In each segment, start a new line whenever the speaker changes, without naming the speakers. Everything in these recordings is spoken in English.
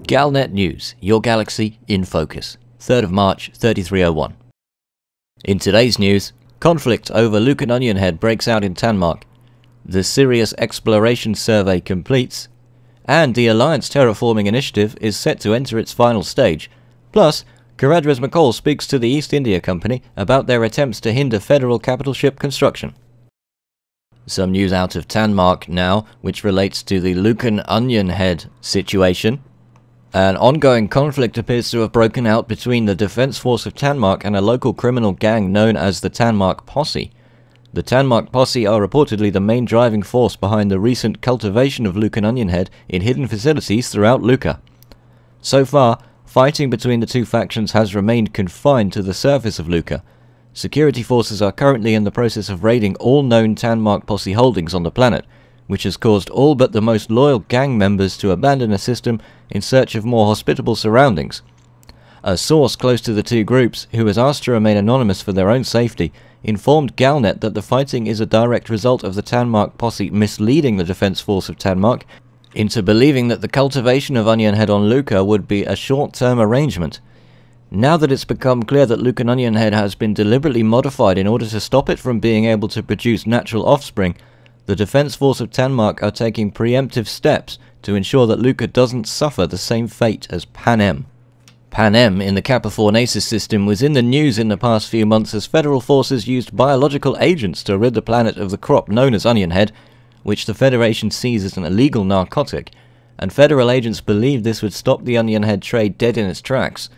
Galnet News, your galaxy in focus. 3rd of March, 3301. In today's news, conflict over Lucan Onion Head breaks out in Tanmark, the Sirius exploration survey completes, and the Alliance Terraforming initiative is set to enter its final stage. Plus, Caradres MaQall speaks to the East India Company about their attempts to hinder federal capital ship construction. Some news out of Tanmark now, which relates to the Lucan Onion Head situation. An ongoing conflict appears to have broken out between the Defense Force of Tanmark and a local criminal gang known as the Tanmark Posse. The Tanmark Posse are reportedly the main driving force behind the recent cultivation of Lucan Onion Head in hidden facilities throughout Luca. So far, fighting between the two factions has remained confined to the surface of Luca. Security forces are currently in the process of raiding all known Tanmark Posse holdings on the planet, which has caused all but the most loyal gang members to abandon a system in search of more hospitable surroundings. A source close to the two groups, who was asked to remain anonymous for their own safety, informed Galnet that the fighting is a direct result of the Tanmark Posse misleading the Defense Force of Tanmark into believing that the cultivation of Onion Head on Luca would be a short-term arrangement. Now that it's become clear that Lucan Onion Head has been deliberately modified in order to stop it from being able to produce natural offspring, the Defense Force of Tanmark are taking preemptive steps to ensure that Luca doesn't suffer the same fate as Panem. Panem in the Capricornaceous system was in the news in the past few months as federal forces used biological agents to rid the planet of the crop known as Onion Head, which the Federation sees as an illegal narcotic, and federal agents believed this would stop the Onion Head trade dead in its tracks.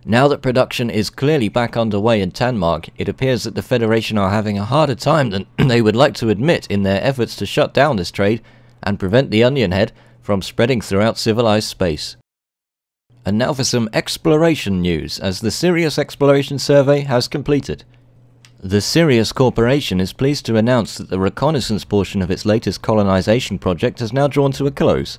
Now that production is clearly back underway in Tanmark, it appears that the Federation are having a harder time than they would like to admit in their efforts to shut down this trade and prevent the Onion Head from spreading throughout civilized space. And now for some exploration news, as the Sirius exploration survey has completed. The Sirius Corporation is pleased to announce that the reconnaissance portion of its latest colonization project has now drawn to a close.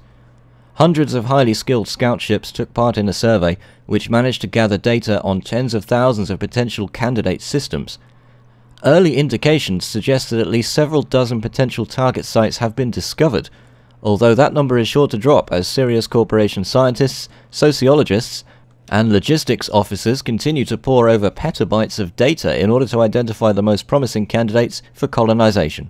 Hundreds of highly skilled scout ships took part in the survey, which managed to gather data on tens of thousands of potential candidate systems. Early indications suggest that at least several dozen potential target sites have been discovered, although that number is sure to drop as Sirius Corporation scientists, sociologists, and logistics officers continue to pore over petabytes of data in order to identify the most promising candidates for colonization.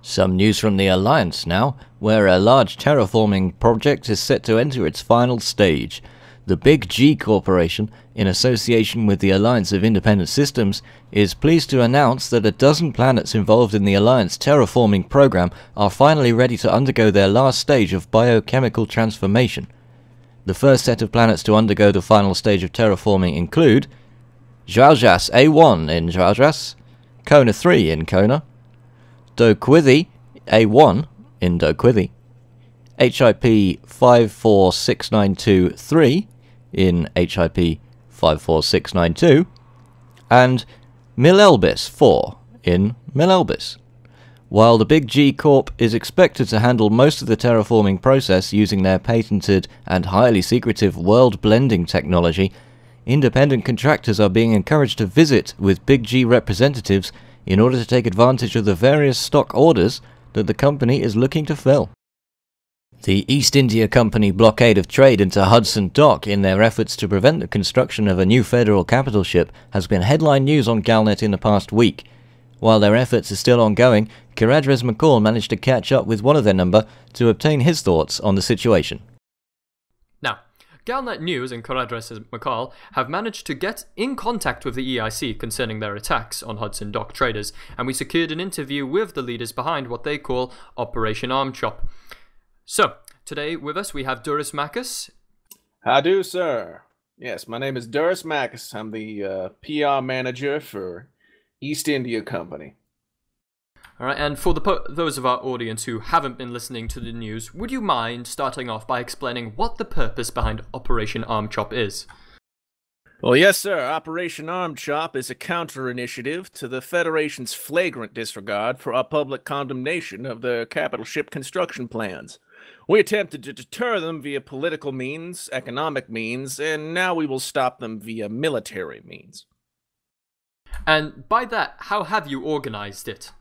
Some news from the Alliance now, where a large terraforming project is set to enter its final stage. The Big G Corporation, in association with the Alliance of Independent Systems, is pleased to announce that a dozen planets involved in the Alliance terraforming program are finally ready to undergo their last stage of biochemical transformation. The first set of planets to undergo the final stage of terraforming include Jarjas A1 in Jarjas, Kona 3 in Kona, Doquidhi A1 in Doquidhi, HIP 546923 in HIP 54692, and Milelbis 4 in Milelbis. While the Big G Corp is expected to handle most of the terraforming process using their patented and highly secretive world blending technology, independent contractors are being encouraged to visit with Big G representatives in order to take advantage of the various stock orders that the company is looking to fill. The East India Company blockade of trade into Hudson Dock in their efforts to prevent the construction of a new federal capital ship has been headline news on Galnet in the past week. While their efforts are still ongoing, Caradres MaQall managed to catch up with one of their number to obtain his thoughts on the situation.
Now, Galnet News and Caradres MaQall have managed to get in contact with the EIC concerning their attacks on Hudson Dock traders, and we secured an interview with the leaders behind what they call Operation Arm Chop. So, today with us we have Duris Macus.
How do, sir? Yes, my name is Duris Macus. I'm the PR manager for East India Company.
Alright, and for those of our audience who haven't been listening to the news, would you mind starting off by explaining what the purpose behind Operation Arm Chop is?
Well, yes, sir. Operation Arm Chop is a counter-initiative to the Federation's flagrant disregard for our public condemnation of the capital ship construction plans. We attempted to deter them via political means, economic means, and now we will stop them via military means.
And by that, how have you organized it?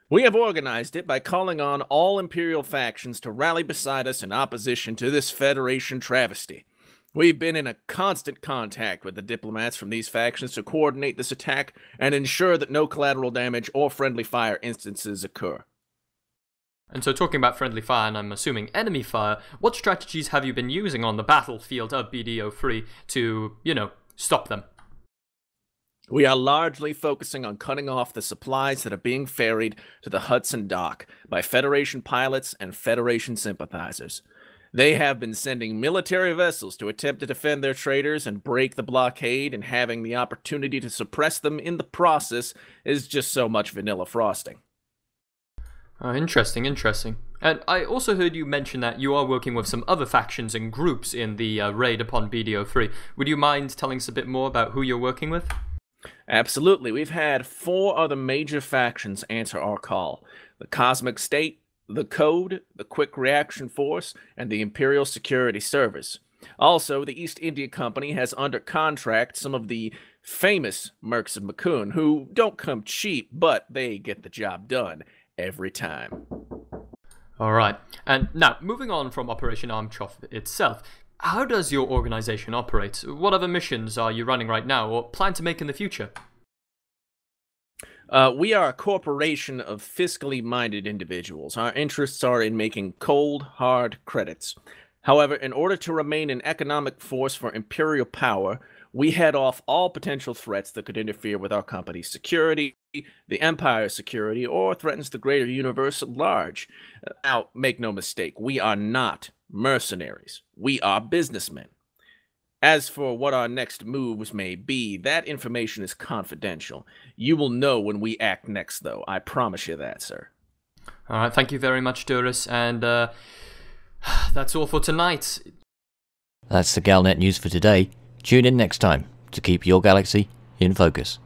We have organized it by calling on all Imperial factions to rally beside us in opposition to this Federation travesty. We've been in a constant contact with the diplomats from these factions to coordinate this attack and ensure that no collateral damage or friendly fire instances occur.
And so talking about friendly fire, and I'm assuming enemy fire, what strategies have you been using on the battlefield of BD03 to, stop them?
We are largely focusing on cutting off the supplies that are being ferried to the Hudson dock by Federation pilots and Federation sympathizers. They have been sending military vessels to attempt to defend their traders and break the blockade, and having the opportunity to suppress them in the process is just so much vanilla frosting.
Interesting. And I also heard you mention that you are working with some other factions and groups in the raid upon BD03. Would you mind telling us a bit more about who you're working with?
Absolutely. We've had 4 other major factions answer our call: the Cosmic State, the Code, the Quick Reaction Force, and the Imperial Security Service. Also, the East India Company has under contract some of the famous Mercs of MaQall, who don't come cheap, but they get the job done every time.
Alright, and now, moving on from Operation Armchoff itself, how does your organization operate? What other missions are you running right now, or plan to make in the future?
We are a corporation of fiscally minded individuals. Our interests are in making cold, hard credits. However, in order to remain an economic force for Imperial power, we head off all potential threats that could interfere with our company's security, the Empire's security, or threatens the greater universe at large. Now, make no mistake, we are not mercenaries. We are businessmen. As for what our next moves may be, that information is confidential. You will know when we act next, though. I promise you that, sir.
Alright, thank you very much, Duris, and that's all for tonight.
That's the Galnet news for today. Tune in next time to keep your galaxy in focus.